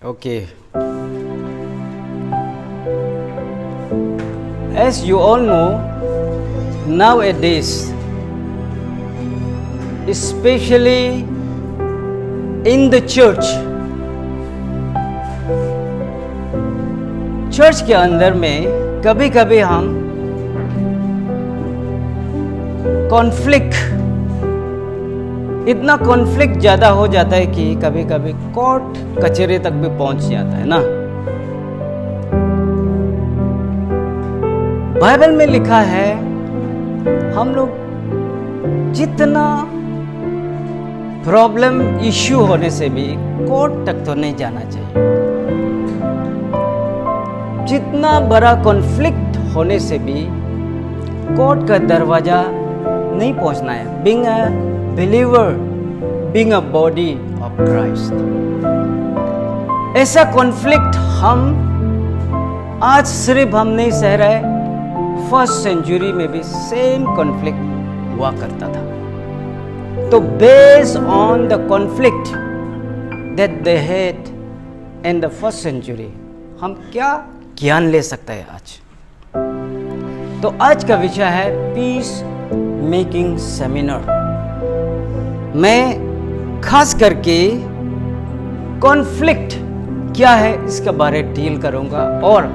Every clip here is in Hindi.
Okay. As you all know, nowadays, especially in the church के अंदर में कभी कभी हम कॉन्फ्लिक्ट, इतना कॉन्फ्लिक्ट ज़्यादा हो जाता है कि कभी कभी कोर्ट कचहरी तक भी पहुंच जाता है ना। बाइबल में लिखा है हम लोग जितना प्रॉब्लम इश्यू होने से भी कोर्ट तक तो नहीं जाना चाहिए, जितना बड़ा कॉन्फ्लिक्ट होने से भी कोर्ट का दरवाजा नहीं पहुंचना है। Being a believer, being a body of Christ, ऐसा कॉन्फ्लिक्ट हम आज सिर्फ हम नहीं सह रहे, फर्स्ट सेंचुरी में भी सेम कॉन्फ्लिक्ट हुआ करता था। तो based on the conflict that they had in the first century, हम क्या ज्ञान ले सकते हैं आज? तो आज का विषय है पीस मेकिंग सेमिनार। मैं खास करके कॉन्फ्लिक्ट क्या है इसके बारे में डील करूंगा और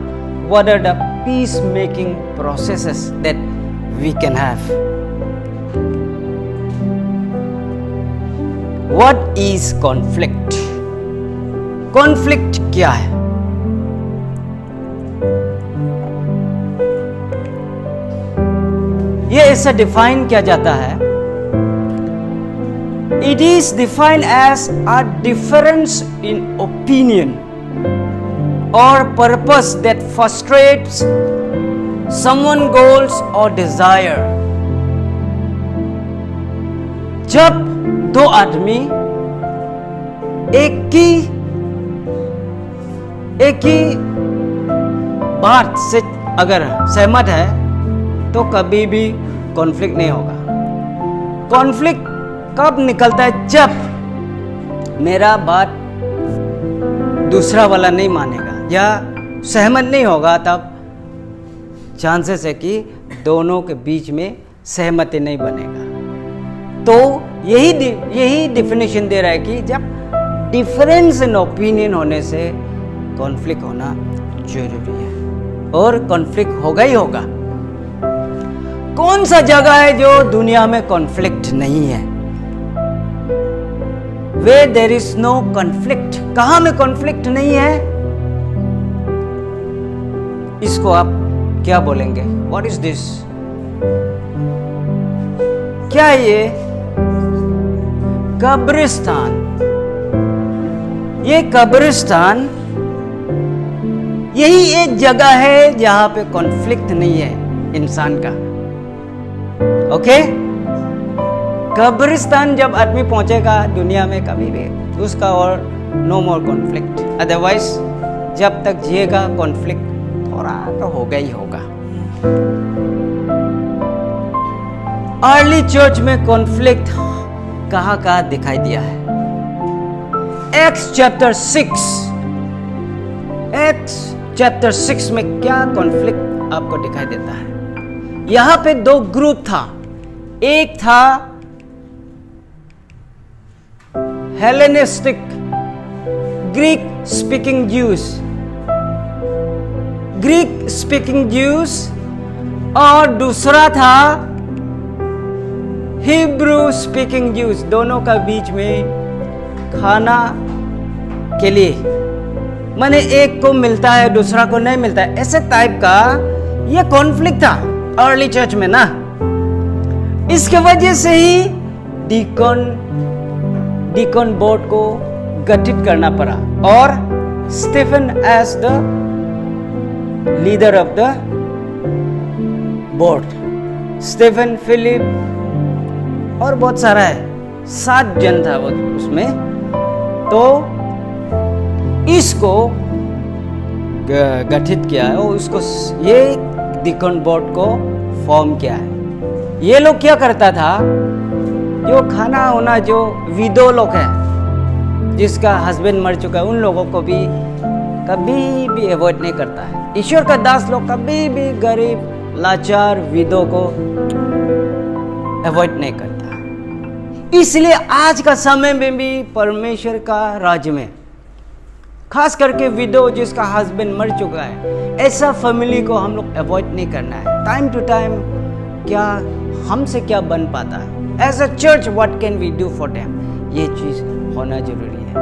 what are the peace making processes that we can have. What is conflict? Conflict क्या है? ये ऐसा डिफाइन किया जाता है, it is defined as a difference in opinion और purpose that frustrates someone goals और डिजायर। जब दो आदमी एक ही बात से अगर सहमत है तो कभी भी कॉन्फ्लिक्ट नहीं होगा। कॉन्फ्लिक्ट कब निकलता है? जब मेरा बात दूसरा वाला नहीं मानेगा या सहमत नहीं होगा, तब चांसेस है कि दोनों के बीच में सहमति नहीं बनेगा। तो यही डेफिनेशन दे रहा है कि जब डिफरेंस इन ओपिनियन होने से कॉन्फ्लिक्ट होना जरूरी है, और कॉन्फ्लिक्ट होगा ही होगा। कौन सा जगह है जो दुनिया में कॉन्फ्लिक्ट नहीं है? Where there is no conflict, कहां में कॉन्फ्लिक्ट नहीं है? इसको आप क्या बोलेंगे? What is this? क्या है ये? कब्रिस्तान। ये कब्रिस्तान यही एक जगह है जहां पे कॉन्फ्लिक्ट नहीं है इंसान का। ओके? कब्रिस्तान जब आदमी पहुंचेगा दुनिया में कभी भी, उसका और नो मोर कॉन्फ्लिक्ट। अदरवाइज जब तक जिएगा कॉन्फ्लिक्ट थोड़ा तो होगा ही होगा। अर्ली चर्च में कॉन्फ्लिक्ट कहां दिखाई दिया है? एक्ट्स चैप्टर 6 में क्या कॉन्फ्लिक्ट आपको दिखाई देता है? यहां पे दो ग्रुप था। एक था हेलेनिस्टिक ग्रीक स्पीकिंग ज्यूस और दूसरा था हिब्रू स्पीकिंग ज्यूस। दोनों का बीच में खाना के लिए माने एक को मिलता है दूसरा को नहीं मिलता है, ऐसे टाइप का ये कॉन्फ्लिक्ट था अर्ली चर्च में ना। इसके वजह से ही डीकन बोर्ड को गठित करना पड़ा और Stephen as the leader of the board, Stephen, Philip और बहुत सारा है, 7 जन था वो उसमें। तो इसको गठित किया है और उसको ये डीकन बोर्ड को फॉर्म किया है। ये लोग क्या करता था, जो खाना होना जो विधो लोग है जिसका हस्बैंड मर चुका है, उन लोगों को भी कभी भी अवॉइड नहीं करता है। ईश्वर का दास लोग कभी भी गरीब, लाचार, विधवा को अवॉइड नहीं करता। इसलिए आज का समय में भी परमेश्वर का राज्य में, खास करके विडो जिसका हस्बैंड मर चुका है, ऐसा फैमिली को हम लोग अवॉइड नहीं करना है। टाइम टू टाइम क्या हमसे क्या बन पाता है, as a church what can we do for them, ये चीज होना जरूरी है।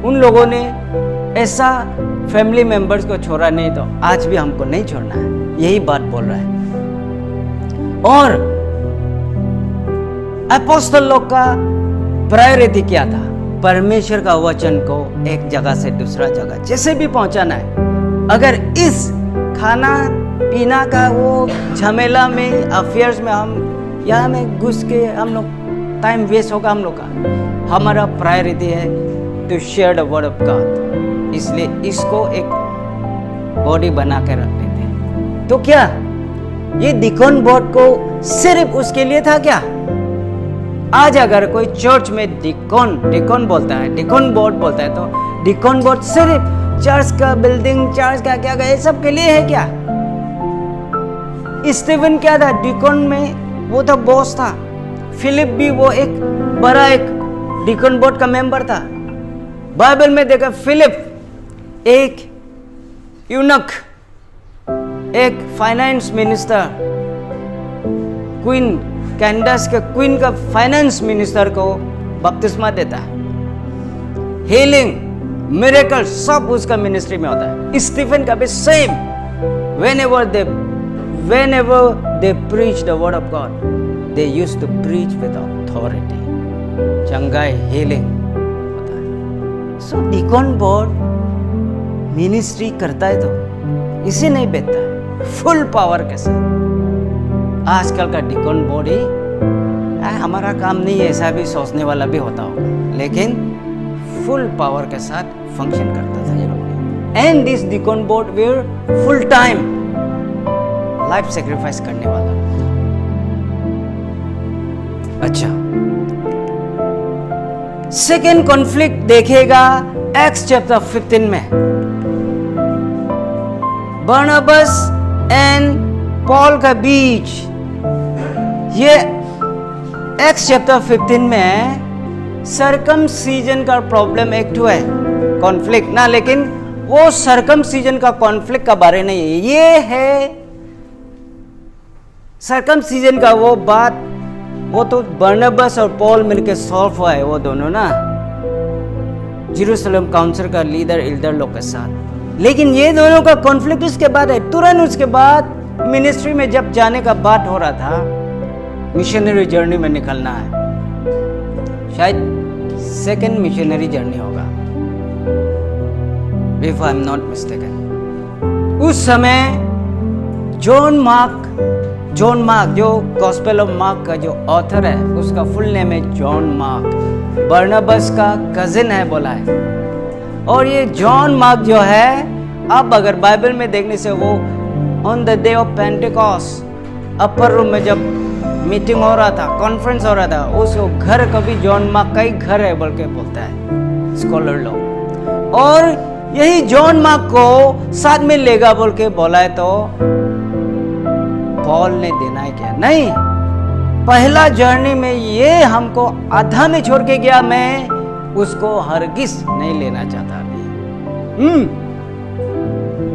उन लोगों ने ऐसा फैमिली मेंबर्स को छोड़ा नहीं, तो आज भी हमको नहीं छोड़ना है, यही बात बोल रहा है। और अपोस्तल लोग का प्रायोरिटी क्या था? परमेश्वर का वचन को एक जगह से दूसरा जगह जैसे भी पहुंचाना है। अगर इस खाना पीना का वो झमेला में, अफेयर्स में हम यहाँ में घुस के हम लोग टाइम वेस्ट होगा हम लोग का। हमारा प्रायोरिटी है to share the word of God, इसलिए इसको एक बॉडी बना के रख देते हैं। तो क्या ये डिकॉन बोर्ड को सिर्फ उसके लिए था क्या? आज अगर कोई चर्च में डिकॉन बोलता है, डिकॉन बोर्ड बोलता है, तो डिकॉन बोर्ड सिर्फ चर्च का बिल्डिंग, चर्च का क्या ये सब के लिए है क्या? स्टीफन क्या था? डिकॉन में वो तो बॉस था। फिलिप भी वो एक बड़ा एक डिकॉन बोर्ड का मेंबर था। बाइबल में देखा, फिलिप एक यूनक, एक फाइनेंस मिनिस्टर, क्वीन कैंडस के क्वीन का फाइनेंस मिनिस्टर को बपतिस्मा देता है। हीलिंग, मिरेकल सब उसका मिनिस्ट्री में होता है। स्टीफन का भी same, whenever they preach the word of God, they used to preach with authority. चंगाई, हीलिंग होता है। सो डिकॉन बोर्ड मिनिस्ट्री करता है तो इसे नहीं बेचता है, फुल पावर के साथ। आजकल का डिकॉन बोर्ड ही हमारा काम नहीं है, ऐसा भी सोचने वाला भी होता होगा, लेकिन फुल पावर के साथ फंक्शन करता था ये लोग। And this deacon board were full time life sacrifice करने वाला। अच्छा, सेकेंड कॉन्फ्लिक्ट देखेगा एक्ट्स चैप्टर 15 में। बरनबास एंड पॉल का बीच, ये एक्ट्स चैप्टर 15 में सरकमसीजन का प्रॉब्लम एक तो है, कॉन्फ्लिक्ट ना, लेकिन वो सरकमसीजन का कॉन्फ्लिक्ट का बारे नहीं है। ये है सरकमसीजन का वो बात, वो तो बरनबास और पॉल मिलकर सॉल्व हुआ है, वो दोनों ना जेरूशलेम काउंसिल का लीडर एल्डर लोग के साथ। लेकिन ये दोनों का कॉन्फ्लिक्ट उसके बाद है, तुरंत उसके बाद मिनिस्ट्री में जब जाने का बात हो रहा था, मिशनरी जर्नी में निकलना है, शायद सेकेंड मिशनरी जर्नी होगा if I am not mistaken. उस समय जॉन मार्क जो गॉस्पेल ऑफ मार्क का जो ऑथर है, उसका फुल नेम है जॉन मार्क, बरनबास का कजिन है बोला है। और ये जॉन मार्क जो है, अब अगर बाइबल में देखने से वो on the day of Pentecost upper room में जब मीटिंग हो रहा था, कॉन्फ्रेंस हो रहा था, उस घर का भी जॉन मार्क का ही घर है बोल के बोलता है स्कॉलर लोग। और यही जॉन मार्क को साथ में लेगा बोल के बोला है, तो पॉल ने देना है क्या? नहीं, पहला जर्नी में ये हमको आधा में छोड़ के गया, मैं उसको हरगिज नहीं लेना चाहता अभी।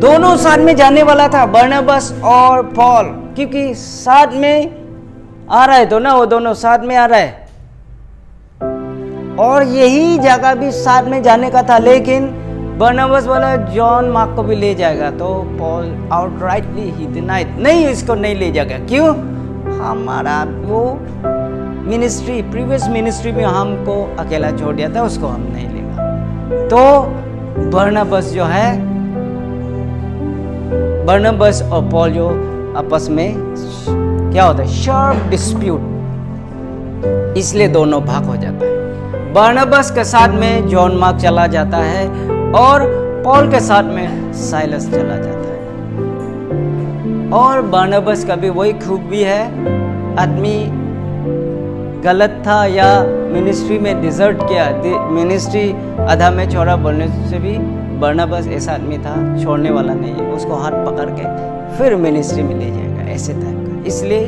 दोनों साथ में जाने वाला था, बरनबास और पॉल, क्योंकि साथ में आ रहा है तो ना, वो दोनों साथ में आ रहा है, और यही जगह भी साथ में जाने का था। लेकिन बरनबास बोला जॉन मार्क को भी ले जाएगा, तो पॉल आउटराइटली ही डिनाइड, नहीं इसको नहीं ले जाएगा। क्यों? हमारा वो मिनिस्ट्री, प्रीवियस मिनिस्ट्री में हमको अकेला छोड़ दिया था, उसको हम नहीं लेगा। तो बरनबास जो है, बरनबास और पॉल जो आपस में क्या होता है, शार्प डिस्प्यूट, इसलिए दोनों भाग हो जाता है। बरनबास के साथ में जॉन मार्क चला जाता है और पॉल के साथ में साइलस चला जाता है। और बरनबास का भी वही खूबी है, आदमी गलत था या मिनिस्ट्री में डिजर्ट किया, मिनिस्ट्री आधा में छोड़ा बोलने से भी बरनबास ऐसा आदमी था, छोड़ने वाला नहीं है, उसको हाथ पकड़ के फिर मिनिस्ट्री में ले जाएगा, ऐसे टाइप का। इसलिए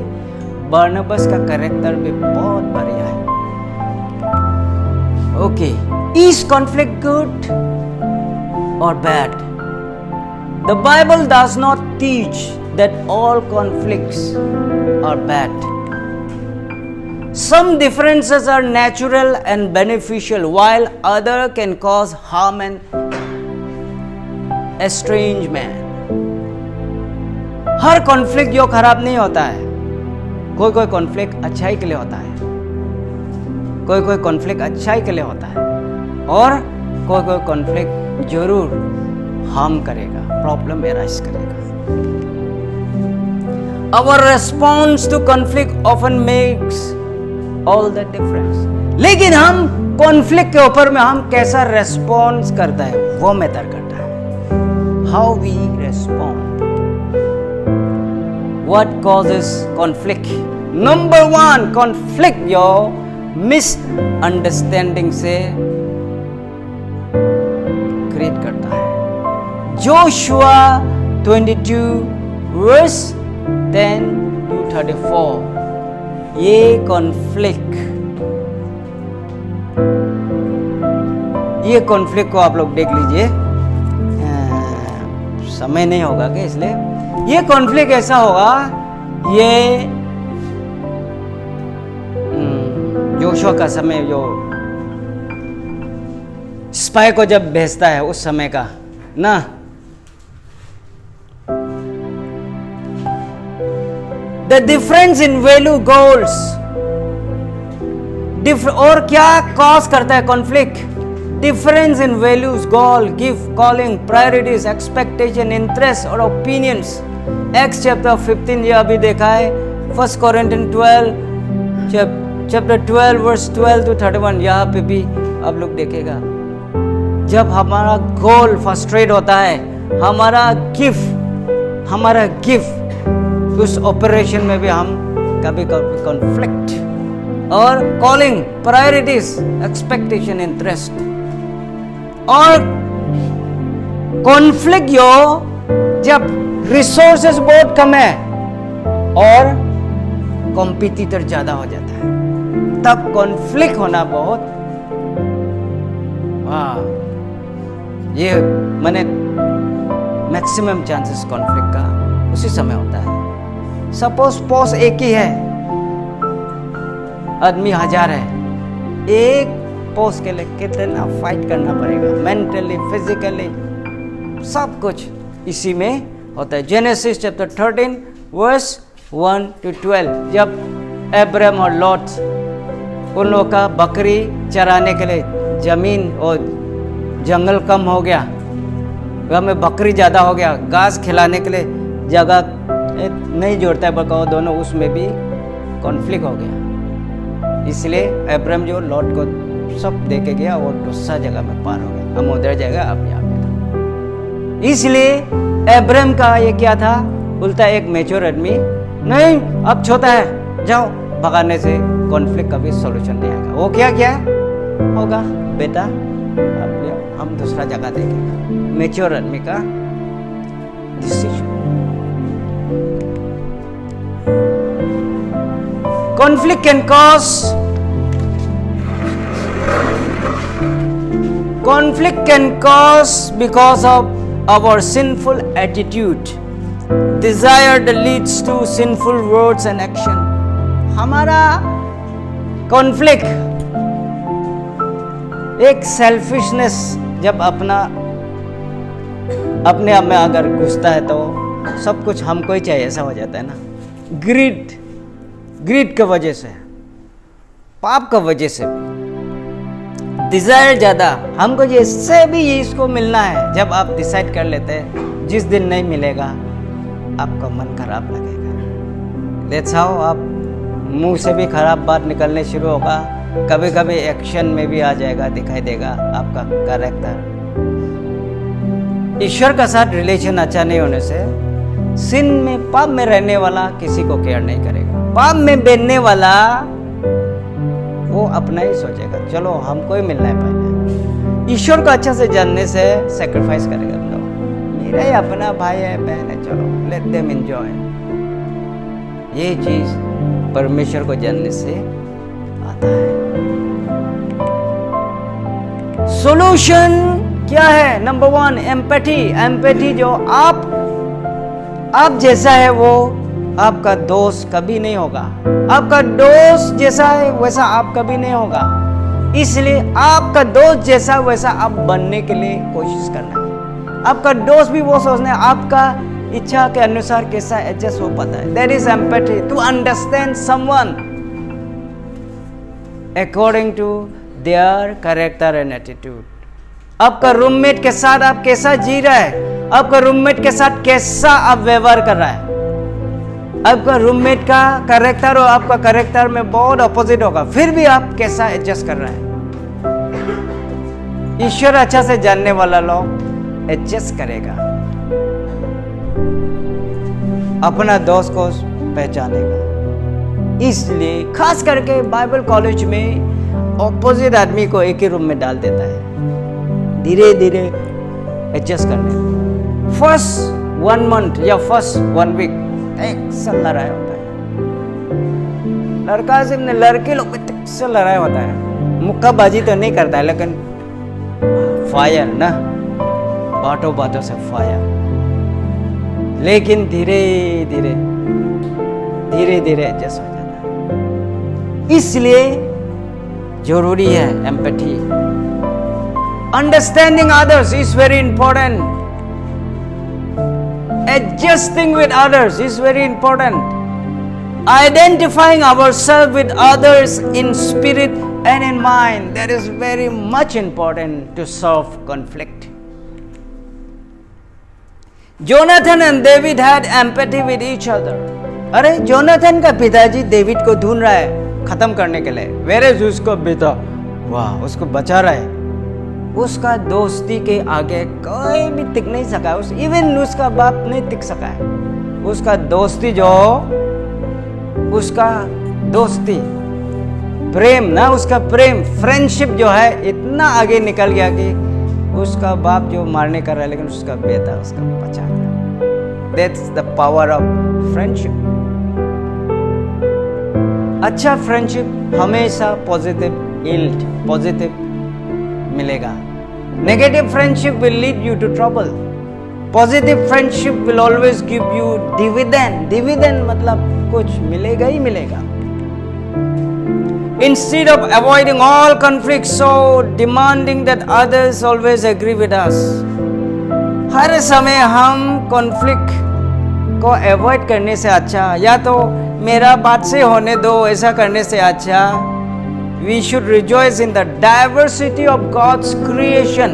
बरनबास का कैरेक्टर भी बहुत बढ़िया है। ओके, इज कॉन्फ्लिक्ट गुड और bad? The Bible does not teach that all conflicts are bad. Some differences are natural and beneficial, while other can cause harm and estrangement. Her conflict जो खराब नहीं होता है, कोई कोई कॉन्फ्लिक्ट अच्छाई के लिए होता है, कोई कोई कॉन्फ्लिक्ट अच्छाई के लिए होता है, और कोई कोई कॉन्फ्लिक्ट जरूर हार्म करेगा, प्रॉब्लम एराइज करेगा. Our response to conflict often makes all the difference. लेकिन हम कॉन्फ्लिक्ट के ऊपर में हम कैसा रेस्पॉन्स करता है वो मैटर करता है. How we respond. What causes conflict? Number one, conflict your misunderstanding से क्रिएट करता है. Joshua 22 verse 10 to 34. ये कॉन्फ्लिक्ट को आप लोग देख लीजिए, समय नहीं होगा कि इसलिए ये कॉन्फ्लिक्ट ऐसा होगा. ये जोशुआ का समय, जो स्पाई को जब भेजता है उस समय का ना. The difference in value goals, और क्या कॉज करता है conflict? Difference in values, goal, gift, calling, priorities, expectation, interest और ओपिनियंस. एक्स चैप्टर 15 ये अभी देखा है. 1 Corinthians 12 चैप्टर 12 वर्स 12 to 31 यहाँ पे भी आप लोग देखेगा. जब हमारा गोल फ्रस्ट्रेट होता है, हमारा गिफ्ट उस ऑपरेशन में भी हम कभी कभी कॉन्फ्लिक्ट, और कॉलिंग, प्रायोरिटीज, एक्सपेक्टेशन, इंटरेस्ट. और कॉन्फ्लिक्ट जब रिसोर्सेज बहुत कम है और कॉम्पिटिटर ज्यादा हो जाता है, तब कॉन्फ्लिक्ट होना बहुत ये मैंने मैक्सिमम चांसेस कॉन्फ्लिक्ट का उसी समय होता है. सपोज पोस्ट एक ही है, आदमी 1000 है, एक पोस्ट के लिए कितना फाइट करना पड़ेगा, मेंटली, फिजिकली, सब कुछ इसी में होता है. Genesis chapter 13 verse 1 to 12. जब अब्राहम और लॉट उन लोगों का बकरी चराने के लिए जमीन और जंगल कम हो गया, वहाँ में बकरी ज़्यादा हो गया, घास खिलाने के लिए जगह नहीं जोड़ता है बका, दोनों उसमें भी कॉन्फ्लिक्ट हो गया. इसलिए अब्राहम जो लॉट को सब दे के गया और दूसरा जगह में पार हो गया, हम उधर जगह अब यहाँ पे था. इसलिए अब्राहम का ये क्या था, उल्टा एक मैच्योर आदमी, नहीं अब छोटा है, जाओ, भगाने से कॉन्फ्लिक्ट का भी सॉल्यूशन नहीं आएगा. वो क्या होगा, बेटा अब हम दूसरा जगह देखेंगे. मैच्योर आदमी का decision. Conflict can cause because of our sinful attitude, desire that leads to sinful words and action. हमारा conflict एक selfishness जब अपने आप में अगर घुसता है तो सब कुछ हमको ही चाहिए ऐसा हो जाता है ना. ग्रीड की वजह से, पाप का वजह से भी, डिजायर ज्यादा, हमको इससे भी इसको मिलना है. जब आप डिसाइड कर लेते हैं जिस दिन नहीं मिलेगा आपका मन खराब लगेगा. लेट्स हाउ आप मुंह से भी खराब बात निकलने शुरू होगा, कभी कभी एक्शन में भी आ जाएगा, दिखाई देगा आपका कैरेक्टर. ईश्वर का साथ रिलेशन अच्छा नहीं होने से सिन में, पाप में रहने वाला किसी को केयर नहीं करेगा. पाप में बैठने वाला वो अपना ही सोचेगा, चलो हमको ही मिलना है पहले। ईश्वर को अच्छा से जानने से सेक्रीफाइस करेगा, तो मेरा ही अपना भाई है बहन है, चलो लेट देम एंजॉय। ये चीज परमेश्वर को जानने से आता है। सॉल्यूशन क्या है? Number 1 empathy. एम्पैथी जो आप जैसा है वो आपका दोस्त कभी नहीं होगा। आपका दोस्त जैसा है वैसा आप कभी नहीं होगा। इसलिए आपका दोस्त जैसा वैसा आप बनने के लिए कोशिश करना है। आपका दोस्त भी वो सोचना है आपका इच्छा के अनुसार कैसा एडजस्ट हो पाता है। That is empathy, to understand someone according to their character and attitude. आपका रूममेट के साथ आप कैसा जी रहा है, आपका रूममेट के साथ कैसा आप व्यवहार कर रहा है। आपका रूममेट का कैरेक्टर और आपका कैरेक्टर में बहुत अपोजिट होगा, फिर भी आप कैसा एडजस्ट कर रहे हैं। ईश्वर अच्छा से जानने वाला लोग एडजस्ट करेगा, अपना दोस्त को पहचानेगा। इसलिए खास करके बाइबल कॉलेज में ऑपोजिट आदमी को एक ही रूम में डाल देता है, धीरे धीरे एडजस्ट करने। फर्स्ट 1 मंथ या फर्स्ट 1 वीक से लड़ाई होता है, लड़का से लड़के लोग से लड़ाई होता है। मुक्काबाजी तो नहीं करता है, लेकिन फायर ना, बातों से फायर। लेकिन धीरे धीरे एडजस्ट हो जाता है। इसलिए जरूरी है empathy. Understanding others is very important. Adjusting with others is very important. Identifying ourselves with others in spirit and in mind, that is very much important to solve conflict. Jonathan and David had empathy with each other. अरे जोनाथन का पिताजी डेविड को ढूंढ रहा है खत्म करने के लिए, वेरेज उसको बेटा वाह उसको बचा रहा है। उसका दोस्ती के आगे कोई भी टिक नहीं सका, इवन उसका बाप नहीं टिक सका है। उसका दोस्ती प्रेम ना, उसका प्रेम फ्रेंडशिप जो है इतना आगे निकल गया कि उसका बाप जो मारने कर रहा है, लेकिन उसका बेटा उसका बचा रहा। That's the power of friendship. अच्छा फ्रेंडशिप हमेशा पॉजिटिव मिलेगा। Negative friendship will lead you to trouble. Positive friendship will always give you dividend. Dividend मतलब कुछ मिलेगा ही मिलेगा। Instead of avoiding all conflicts, so demanding that others always agree with us. हर समय हम conflict को avoid करने से अच्छा, या तो मेरा बात से होने दो ऐसा करने से अच्छा, we should rejoice in the diversity of God's creation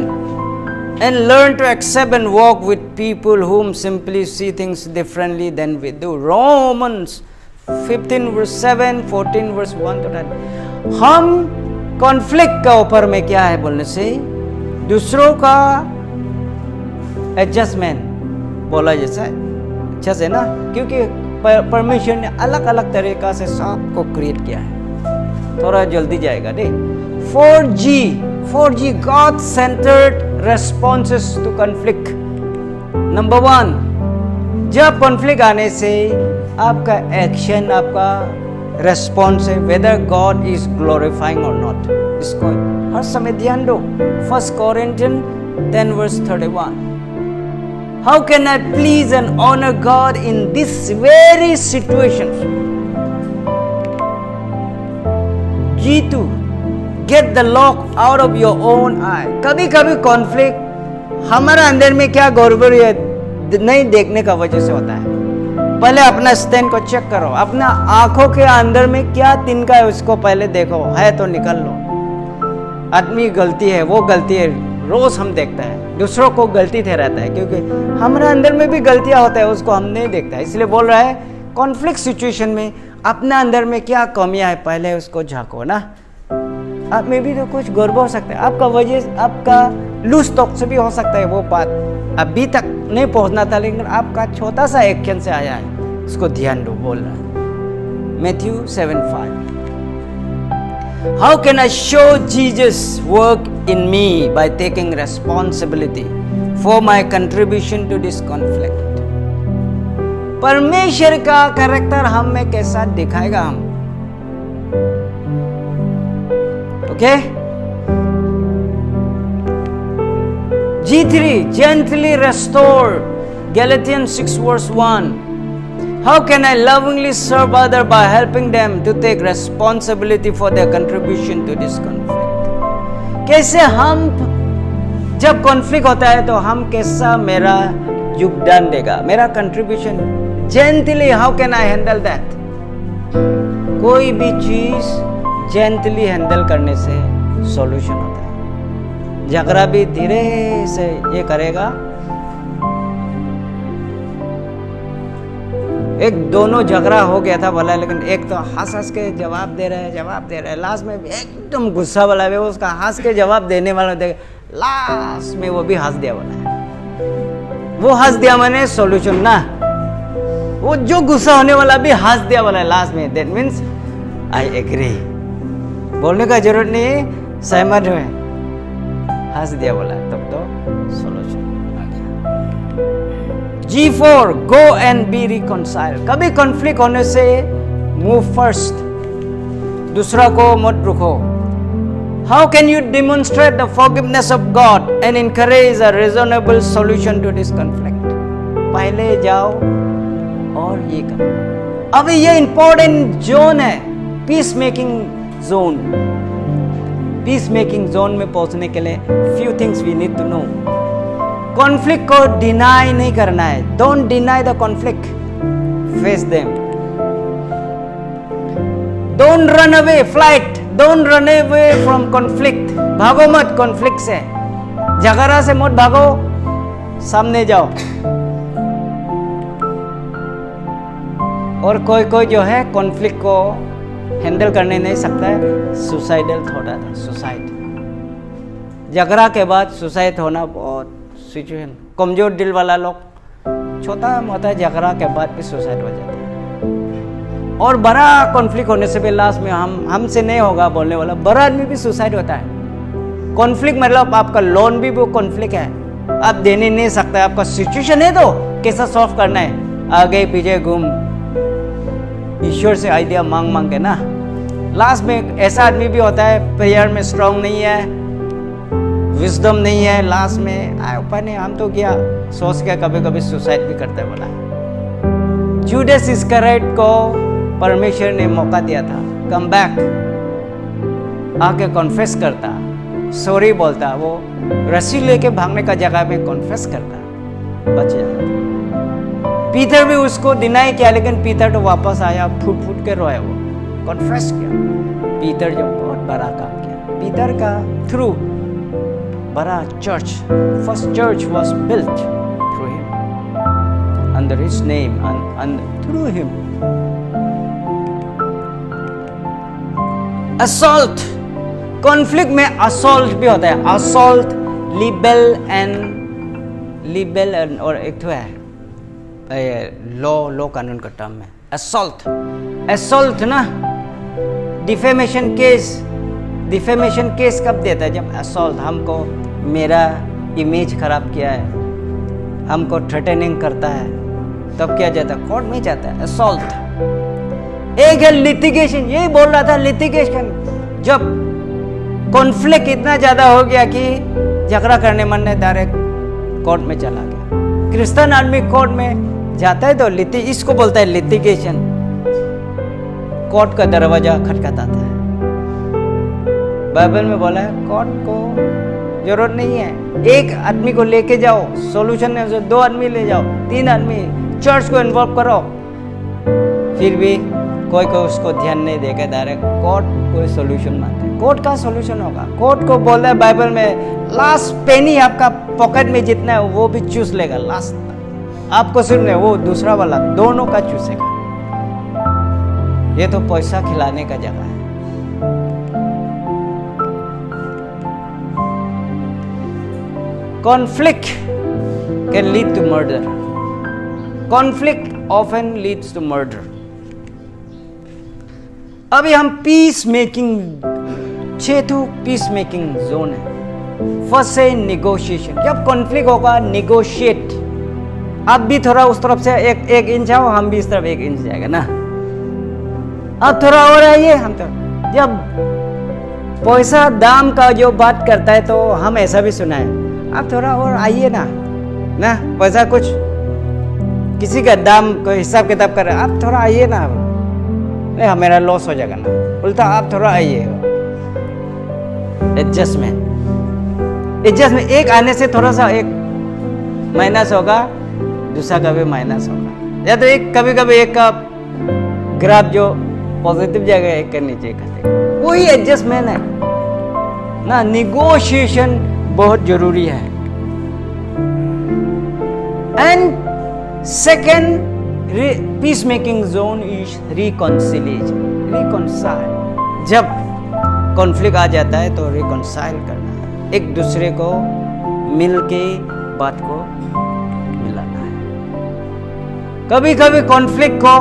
and learn to accept and walk with people whom simply see things differently than we do. Romans 15 verse 7, 14 verse 1 to 10. हम कॉन्फ्लिक्ट का ऊपर में क्या है बोलने से, दूसरों का एडजस्टमेंट बोला जैसा अच्छा से ना, क्योंकि परमेश्वर ने अलग अलग तरीका से सबको क्रिएट किया है। थोड़ा जल्दी जाएगा दे। 4G God centered responses to conflict. Number 1, जब कॉन्फ्लिक्ट आने से आपका एक्शन, आपका रेस्पॉन्स है, whether God is glorifying or not, इसको हर समय ध्यान दो। 1 Corinthians 10 verse 31. How can I please and honor God in this very situations? G2, get the log out of your own eye. कभी कभी कॉन्फ्लिक्ट हमारा अंदर में क्या गड़बड़ी है नहीं देखने का वजह से होता है। पहले अपना स्टैंड को चेक करो, अपना आंखों के अंदर में क्या तिनका है उसको पहले देखो, है तो निकल लो। आदमी गलती है, वो गलती है, रोज हम देखते हैं, दूसरों को गलती ठहराता है, क्योंकि हमारे अंदर में भी गलतियां होता है, उसको हम नहीं देखता है। इसलिए बोल रहा है कॉन्फ्लिक्ट सिचुएशन में अपना अंदर में क्या कमियां है पहले उसको झांको ना। आप में भी तो कुछ गड़बड़ हो सकता है, आपका वजह आपका लूज टॉक से भी हो सकता है, वो बात अभी तक नहीं पहुंचना था, लेकिन आपका छोटा सा एक्शन से आया है, इसको ध्यान दो बोल रहा है। Matthew 7:5। How can I show Jesus' work in me by taking responsibility for my contribution to this conflict? परमेश्वर का कैरेक्टर हम में कैसा दिखाएगा हम? Okay? G3, gently restored. Galatians 6 verse 1. How can I lovingly serve others by helping them to take responsibility for their contribution to this conflict? कैसे हम जब कॉन्फ्लिक्ट होता है तो हम कैसा मेरा योगदान देगा, मेरा contribution? Gently how can I handle that? कोई भी चीज जेंटली हैंडल करने से सॉल्यूशन होता है. झगड़ा भी धीरे से ये करेगा. एक दोनों झगड़ा हो गया था भला, लेकिन एक तो हंस हंस के जवाब दे रहे हैं, लास्ट में एकदम गुस्सा वाला है, वो उसका हंस के जवाब देने वाला देगा, लास्ट में वो भी हंस दिया वाला है. वो हंस दिया मैंने सॉल्यूशन ना, वो जो गुस्सा होने वाला भी हंस दिया वाला है लास्ट में. That means I agree. बोलने का जरूरत नहीं है, सहमत हुए, हंस दिया बोला, तब तो सॉल्यूशन आ गया. G4, go and be reconciled. कभी कॉन्फ्लिक्ट होने से मूव फर्स्ट, दूसरा को मत रुको. How can you demonstrate the forgiveness of God and encourage a reasonable solution to this conflict? पहले जाओ और ये करो. अभी ये इंपॉर्टेंट जोन है, peace making zone. Peace making zone में पहुंचने के लिए few things we need to know. Conflict को डिनाई नहीं करना है. Don't deny the conflict, face them. Don't run away, flight. Don't run away from conflict. भागो मत कॉन्फ्लिक्ट से, झगड़ा से मत भागो, सामने जाओ. और कोई जो है कॉन्फ्लिक्ट को हैंडल करने नहीं सकता है, सुसाइडल थॉट आता है. सुसाइड, झगड़ा के बाद सुसाइड होना बहुत सिचुएशन. कमजोर दिल वाला लोग छोटा मोटा झगड़ा के बाद भी सुसाइड हो जाता है. और बड़ा कॉन्फ्लिक्ट होने से भी लास्ट में हमसे नहीं होगा बोलने वाला बड़ा आदमी भी सुसाइड होता है. कॉन्फ्लिक्ट मतलब आपका लोन भी वो कॉन्फ्लिक्ट है, आप देने नहीं सकते. आपका सिचुएशन है तो कैसा सॉल्व करना है, आगे पीछे घूम ईश्वर से आइडिया मांग के ना. लास्ट में ऐसा आदमी भी होता है प्रेयर में स्ट्रांग नहीं है, विजडम नहीं है, लास्ट में ऊपर नहीं, हम तो क्या सोच के कभी कभी सुसाइड भी करते हैं बोला. जूडस इस्करियोट को परमेश्वर ने मौका दिया था, कम बैक, आके कॉन्फेस करता, सॉरी बोलता, वो रस्सी लेके भागने का जगह में कॉन्फेस करता, बच जाता. पीटर भी उसको डिनाई किया, लेकिन पीटर तो वापस आया, फूट के रोया, वो कॉन्फेस किया. पीटर जो बहुत बड़ा काम किया, पीटर का थ्रू बड़ा church, first church was built through him, under his name and through him. Assault, conflict में असॉल्ट भी होता है. असॉल्ट, लिबेल एंड और एक तो है लॉ कानून का टर्म में असॉल्ट ना. डिफेमेशन केस कब देता है? जब असॉल्ट, हमको मेरा इमेज खराब किया है, हमको थ्रेटनिंग करता है, तब क्या जाता है? कोर्ट में जाता है असॉल्ट. एक है लिटिगेशन, यही बोल रहा था, लिटिगेशन जब कॉन्फ्लिक्ट इतना ज्यादा हो गया कि झगड़ा करने मन ने डायरेक्ट कोर्ट में चला गया. क्रिश्चियन आदमी कोर्ट में जाता है तो इसको बोलता है लिटिगेशन. कोर्ट का दरवाजा खटखटाता है. बाइबल में बोला है कोर्ट को जरूरत नहीं है, एक आदमी को लेके जाओ, सॉल्यूशन नहीं, 2 आदमी ले जाओ, 3 आदमी, चर्च को इन्वॉल्व करो. फिर भी कोई उसको ध्यान नहीं देगा, डायरेक्ट कोर्ट कोई सॉल्यूशन मानता है. कोर्ट का सॉल्यूशन होगा. कोर्ट को बोला है बाइबल में, लास्ट पेनी आपका पॉकेट में जितना है वो भी चूस लेगा. लास्ट आपको सिर्फ नहीं, वो दूसरा वाला दोनों का चूसेगा. ये तो पैसा खिलाने का जगह है. Conflict can lead to murder. Conflict often leads to murder. अभी हम पीस मेकिंग चौथा पीस मेकिंग जोन है। फर्स्ट है निगोशिएशन। जब कॉन्फ्लिक्ट होगा निगोशिएट, आप भी थोड़ा उस तरफ से एक इंच आओ, हम भी इस तरफ 1 इंच जाएगा ना। अब थोड़ा और आइए, हम तो जब पैसा दाम का जो बात करता है तो हम ऐसा भी सुना है, आप थोड़ा और आइए ना पैसा कुछ किसी का दाम को हिसाब किताब कर रहे, आप थोड़ा आइए ना, नहीं मेरा लॉस हो जाएगा ना, उल्टा आप थोड़ा आइए। एडजस्टमेंट एक आने से थोड़ा सा एक माइनस होगा, दूसरा कभी माइनस होगा, या तो एक कभी कभी एक का ग्राफ जो पॉजिटिव जाएगा एक का नीचे घटेगा, वही एडजस्टमेंट है ना। निगोशिएशन बहुत जरूरी है। And second peace making zone is reconciliation. Reconcile, जब कॉन्फ्लिक्ट आ जाता है तो रिकॉन्साइल करना है, एक दूसरे को मिल के बात को मिलाना है। कभी कभी कॉन्फ्लिक्ट को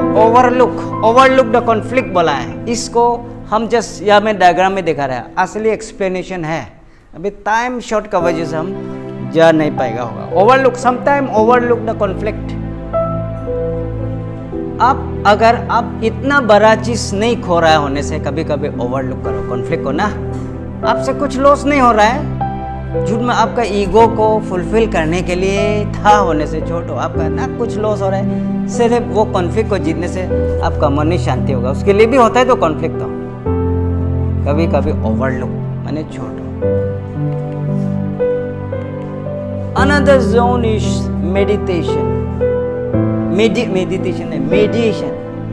ओवरलुक द कॉन्फ्लिक्ट बोला है। इसको हम जस्ट या मैं डायग्राम में दिखा रहा है, असली एक्सप्लेनेशन है, अभी टाइम शॉर्ट का वजह से हम जा नहीं पाएगा होगा। Overlook, sometime overlook the conflict. अगर आप इतना बड़ा चीज नहीं खो रहा है होने से कभी कभी ओवरलुक करो कॉन्फ्लिक्ट को ना। आपसे कुछ लॉस नहीं हो रहा है, झूठ में आपका ईगो को फुलफिल करने के लिए था होने से छोड़ो, आपका ना कुछ लॉस हो रहा है, सिर्फ वो कॉन्फ्लिक्ट को जीतने से आपका मन ही शांति होगा, उसके लिए भी होता है तो कॉन्फ्लिक्ट तो कभी कभी ओवरलुक माने छोड़ो। Another zone is meditation. Meditation है,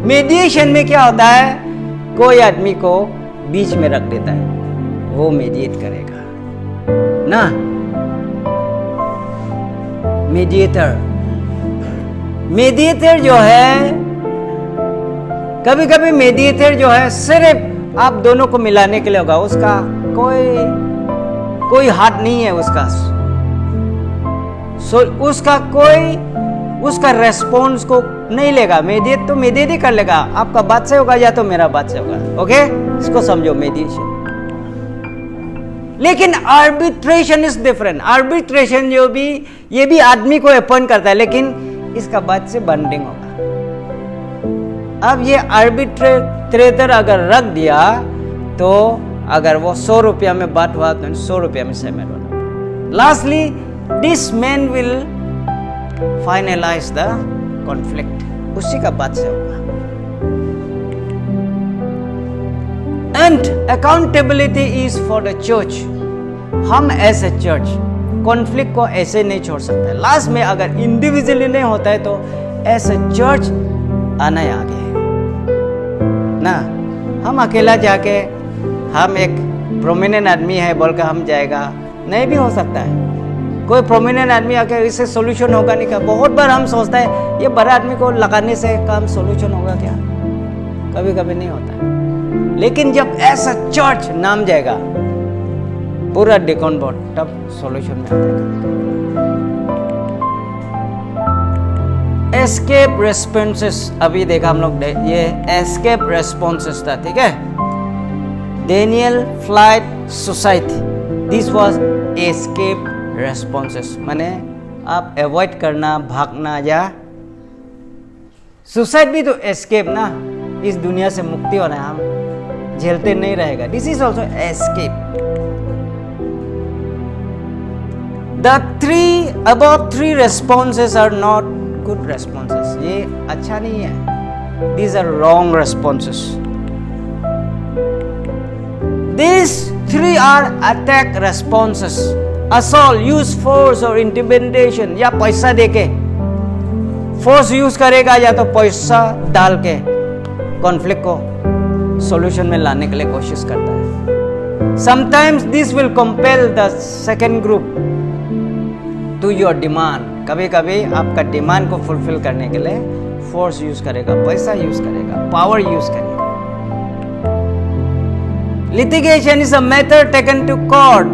मेडिएशन में क्या होता है, कोई आदमी को बीच में रख देता है, वो मेडिएट करेगा ना। मेडिएटर जो है, कभी कभी मेडिएटर जो है सिर्फ आप दोनों को मिलाने के लिए होगा, उसका कोई हाथ नहीं है उसका, उसका रेस्पॉन्स को नहीं लेगा। मेडिएट तो मेडिएट ही कर लेगा, आपका बात से होगा या तो मेरा बात से होगा। ओके, इसको समझो मेडिएशन। लेकिन आर्बिट्रेशन इज डिफरेंट। आर्बिट्रेशन जो भी, ये भी आदमी को अपॉइंट करता है, लेकिन इसका बात से बॉन्डिंग होगा। अब ये आर्बिट्रेटर अगर रख दिया तो अगर वो 100 रुपया में बात हुआ तो 100 रुपया में सहमत होना। Lastly this man will finalise the conflict, उसी का बात से होगा। And accountability is for the church. हम एज ए चर्च कॉन्फ्लिक्ट को ऐसे नहीं छोड़ सकते। लास्ट में अगर इंडिविजुअली नहीं होता है तो एज ए चर्च आना ही आगे ना। हम अकेला जाके हम एक प्रोमिनेंट आदमी है बोल कर हम जाएगा, नहीं भी हो सकता है। कोई प्रोमिनेंट आदमी आके इससे सोल्यूशन होगा नहीं का। बहुत बार हम सोचते हैं ये बड़ा आदमी को लगाने से काम सोल्यूशन होगा क्या, कभी कभी नहीं होता है। लेकिन जब ऐसा चर्च नाम जाएगा पूरा डिकॉन बोर्ड, तब सोल्यूशन में आता है। एस्केप रेस्पॉन्सेस, अभी देखा हम लोग, ये एस्केप रेस्पॉन्सेस था, ठीक है। Daniel flight society, this was escape responses, माने आप अवॉइड करना, भागना, या सुसाइड भी तो एस्केप ना, इस दुनिया से मुक्ति होना है, हम झेलते नहीं रहेगा। This is also escape. The above three responses are not good responses. ये अच्छा नहीं है। These are wrong responses. These three are attack responses. Assault, use force or intimidation, या पैसा देके फोर्स यूज करेगा या तो पैसा डाल के कॉन्फ्लिक्ट को सॉल्यूशन में लाने के लिए कोशिश करता है। Sometimes this will compel the second group to your demand. कभी कभी आपका डिमांड को फुलफिल करने के लिए फोर्स यूज करेगा, पैसा यूज करेगा, पावर यूज करेगा। Litigation is a matter taken to court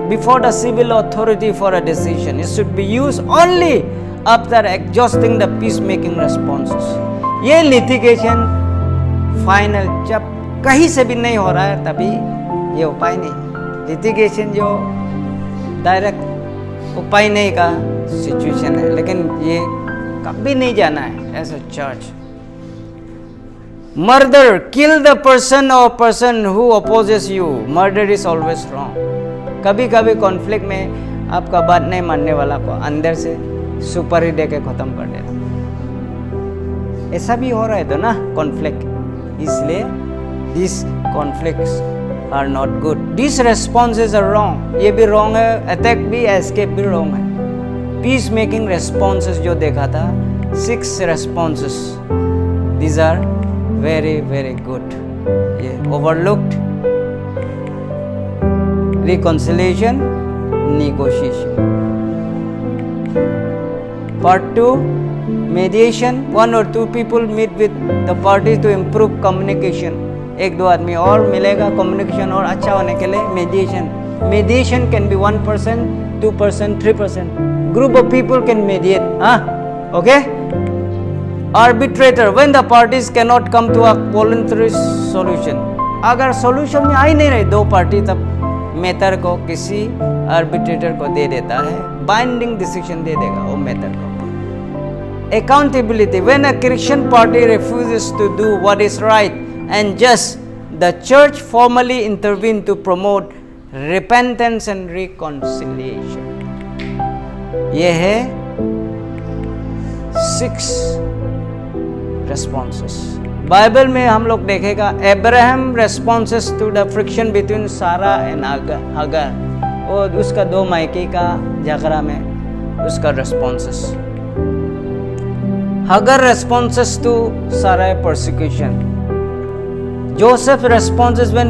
before the civil authority for a decision. It should be used only after exhausting the peacemaking responses. ये litigation फाइनल जब कहीं से भी नहीं हो रहा है तभी ये उपाय नहीं। लिटिगेशन जो डायरेक्ट उपाय नहीं का सिचुएशन है, लेकिन ये कभी नहीं जाना है as a church. Murder, kill the person और person who opposes you, murder is always wrong. कभी कभी कॉन्फ्लिक्ट में आपका बात नहीं मानने वाला को अंदर से सुपर ही दे के खत्म कर देना, ऐसा भी हो रहा है तो ना कॉन्फ्लिक्ट। इसलिए this conflicts are not good, this responses are wrong. ये भी रॉन्ग है, अटैक भी एस्केप भी रॉन्ग है। पीस मेकिंग रेस्पॉन्सेस जो देखा था 6 responses, these are very very good. ये overlooked, reconciliation, negotiation. Part 2, mediation. 1 or 2 people meet with the parties to improve communication. 1-2 आदमी और मिलेगा communication और अच्छा होने के लिए mediation. Mediation can be 1%, 2%, 3%. Group of people can mediate. Okay? Arbitrator. When the parties cannot come to a voluntary solution. अगर solution में आ ही नहीं रही 2 पार्टी, तब मैटर को किसी आर्बिट्रेटर को दे देता है, बाइंडिंग डिसीजन दे देगा वो मैटर को। Accountability. When a Christian party refuses to do what is right and just, the church formally intervene to promote repentance and reconciliation. ये है 6 responses. बाइबल में हम लोग देखेगा Abraham responses to the friction between Sarah and Hagar, और उसका 2 मायके का झगड़ा में उसका responses. Hagar responses to Sarah persecution. Joseph responses when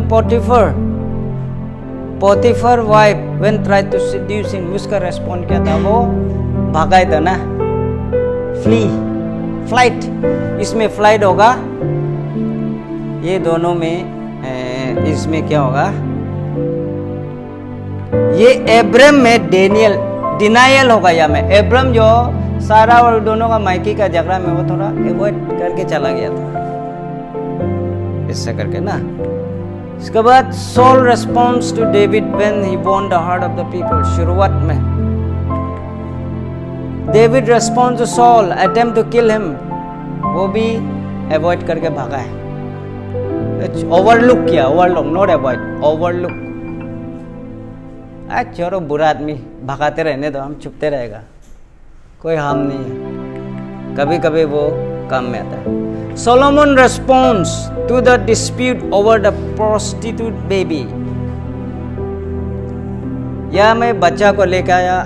Potiphar wife when try to seduce him, उसका रेस्पॉन्ड क्या था? वो भागा था ना, फ्लाइट। इसमें फ्लाइट होगा, ये दोनों में इसमें क्या होगा? ये एब्रम में डिनायल होगा। या में एब्रम जो सारा और दोनों का मायके का झगड़ा में वो थोड़ा अवॉइड करके चला गया था, इससे करके ना। इसके बाद Saul response to David when he won the heart of the people. शुरुआत में David response to Saul attempt to kill him, वो भी अवॉइड करके भागा है, ओवरलुक किया, ओवरलुक नॉट अवॉइड, ओवरलुक। छोड़ो बुरा आदमी, भगाते रहने दो, हम चुपते रहेगा, कोई हार्म नहीं है, कभी कभी वो काम में आता है। Solomon response to the dispute over the prostitute baby. या मैं बच्चा को लेकर आया,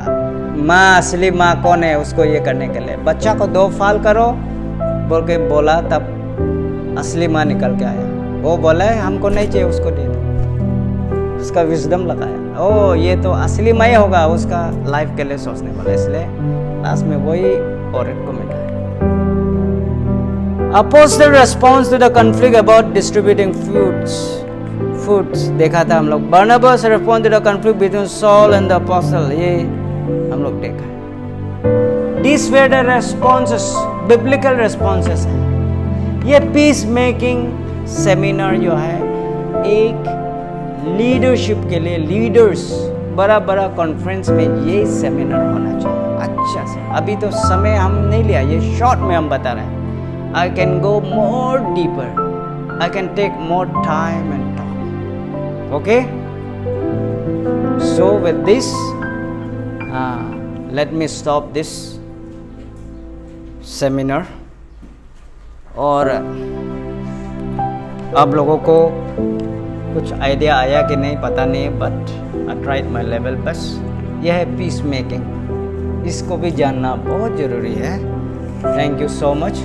माँ असली माँ कौन है उसको ये करने के लिए, बच्चा को 2 फाल करो बोल के बोला, तब असली माँ निकल के आया। वो बोला है हमको नहीं चाहिए, उसको दे दो, उसका विजडम लगाया, ओ ये तो असली माँ होगा, उसका लाइफ के लिए सोचने वाला, इसलिए लास्ट में वही औरत को मिला है। Apostle response to the conflict about distributing foods देखा था हम लोग। Barnabas response to the conflict between Saul and the apostle, ये हम लोग देखा है। This way the responses, biblical responses हैं। ये पीस मेकिंग सेमिनार जो है एक लीडरशिप के लिए, लीडर्स बड़ा बड़ा कॉन्फ्रेंस में ये सेमिनार होना चाहिए अच्छा से। अभी तो समय हम नहीं लिया, ये शॉर्ट में हम बता रहे हैं। I can go more deeper, I can take more time and talk. Okay, so with this let me stop this seminar. और आप लोगों को कुछ आइडिया आया कि नहीं पता नहीं, but I tried my level best. यह है पीस मेकिंग, इसको भी जानना बहुत ज़रूरी है। Thank you so much.